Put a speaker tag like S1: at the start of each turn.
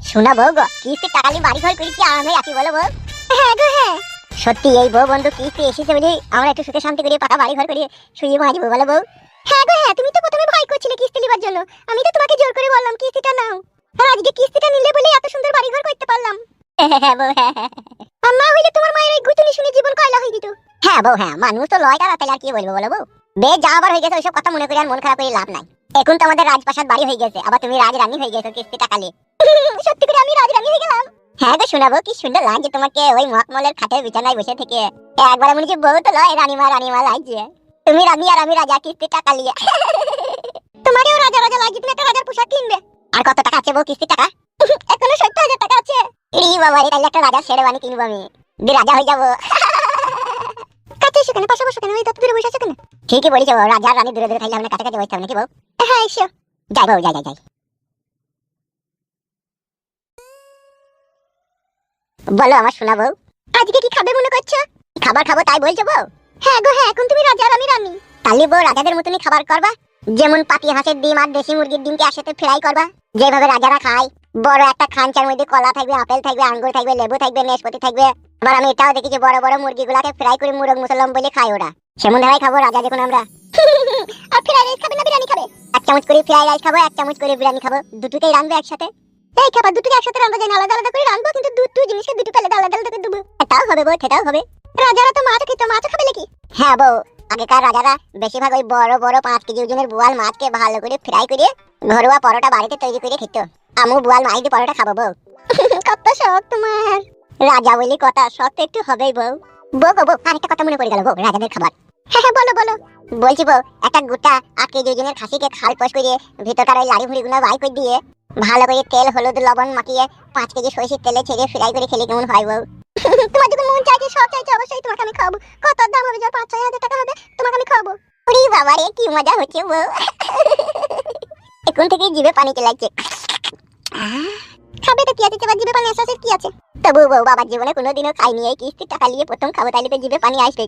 S1: শোনা বউ গো, কিস্তি টাকা নিয়ে বাড়ি ঘর করেছি আরামে আছি বলো বউ। হ্যাঁ গো হ্যাঁ, সত্যি এই বউ বন্ধু কিস্তি এসেছে বলে আমরা একটু সুখে শান্তি করে পাকা বাড়ি ঘর করে শুয়ে বাঁচবো বলো বউ। হ্যাঁ গো হ্যাঁ, তুমি তো প্রথমে ভয় করছিলে কিস্তি নেবার জন্য, আমি তো তোমাকে জোর করে বললাম কিস্তিটা নাও, আর আজকে কিস্তিটা নিলে বলে এত সুন্দর বাড়ি ঘর করতে পারলাম। হ্যাঁ বউ হ্যাঁ, আর না হইলে তোমার মায়ের এই গুতুনি শুনে জীবন কয়লা হয়ে যেত। হ্যাঁ বউ হ্যাঁ, মানুষ তো লয় তারা, তাহলে আর কি বলবো বলো বউ। বেশ যা আবার হয়ে গেছে ওইসব কথা মনে করে আর মন খারাপ করে লাভ নাই। এখন তো আমাদের রাজপ্রাসাদ বাড়ি হয়ে গেছে, আবার তুমি রাজরানী হয়ে গেছো কিস্তি টাকা নিয়ে। সত্যি করে আমি রাজরানী হয়ে গেলাম। হ্যাঁ গো শোনাবো, কি সুন্দর লাগছে তোমাকে ওই মখমলের খাটের বিছানায় বসে থেকে। একবার মনে হচ্ছে বউ তো লয়, রানীমা রানীমা লাগছে। তুমি রানী আর আমি রাজা, কিস্তি টাকা নিয়ে। তোমারও রাজা রাজা লাগছে, তুমি একটা রাজার পোশাক কিনবে। আর কত টাকা আছে বউ কিস্তি টাকা? এখনো 70,000 টাকা আছে। এই বাবা রে, তাহলে একটা রাজার শেরওয়ানি কিনবো আমি, দিয়ে রাজা হয়ে যাবো। কাছে সেখানে পাশে বসে কেন, ওই দূরে বসে আছে কেন? ঠিকই বলেছো বউ, রাজা রানী দূরে দূরে থাকলে আমরা কাছাকাছি বসতে হবে নাকি বউ? হ্যাঁ এসো, যাই বউ যাই যাই যাই। বলো আমার শোনা বউ, আজকে কি খাবে মনে করছো? খাবার খাবো তাই বলছো বউ? হ্যাঁ গো হ্যাঁ, এখন তুমি রাজা আর আমি রানী। তাহলে বউ রাজাদের মতনই খাবার করবা, যেমন পাতি হাঁসের ডিম আর দেশি মুরগির ডিমকে একসাথে ফ্রাই করবা, যেভাবে রাজারা খায়। বড় একটা খাঁচার মধ্যে কলা থাকবে, আপেল থাকবে, আঙ্গুর থাকবে, লেবু থাকবে, নাশপাতি থাকবে। আবার আমি এটাও দেখি যে বড় বড় মুরগিগুলাকে ফ্রাই করে মুরগ মুসলম বলে খায় ওরা। সেমন ধারাই খাবো রাজা যখন আমরা। আর ফ্রাই রাইস খাবে না বিরিয়ানি খাবে? এক চামচ করে ফ্রাই রাইস খাবো, এক চামচ করে বিরিয়ানি খাবো, দুটোকেই রাঁধবো একসাথে। এই খাবার দুটোকে একসাথে রান্না যায় না, আলাদা আলাদা করে রাঁধবো, কিন্তু দুটো জিনিসকে দুটো প্লেটে আলাদা আলাদা করে দেবো। এটাও হবে বউ, সেটাও হবে। রাজারা তো মাছ খেতো, মাছও খাবে নাকি? হ্যাঁ বউ, আগেকার রাজারা বেশিরভাগ ওই বড় বড় 5 কেজি ওজনের বোয়াল মাছকে ভালো করে ফ্রাই করে ঘরোয়া পরোটা বাড়িতে তৈরি করে খেত। আমু বোয়াল মাছ দিয়ে পরোটা খাবো বউ। কত শখ তোমার। রাজা বলি কথা, শখ তো একটু হবেই বউ। বউ গো বউ, আরেকটা কথা মনে পড়ে গেল বউ, রাজাদের খাবার। হ্যাঁ হ্যাঁ বলো বলো। বলছি বউ, একটা গোটা 8 কেজি ওজনের খাসিকে খাল পোষ করে ভিতরটার ওই লাড়ি ভুড়িগুলো বাই করে দিয়ে ভালো করে তেল হলুদ লবণ মাখিয়ে 5 কেজি সরষের তেলে ছেড়ে ফ্রাই করে খেলে কেমন হয় বউ? তোমার যখন মন চাইছে, সব চাইছে, অবশ্যই তোমাকে আমি খাবো। কত দাম হবে? 5-6 হাজার টাকা হবে, তোমাকে আমি খাবো। ওরে বাবা রে, কি মজা হচ্ছে বউ। এখন থেকে জিভে পানি চলে আসছে। খাবে তো কি আছে, এবার জিভে পানি আসছে কি আছে? তবু বউ বাবার জীবনে কোনোদিনও খাইনি, এই কিস্তি টাকা নিয়ে প্রথম খাবো, তাইলে তো জিভে পানি আসবে।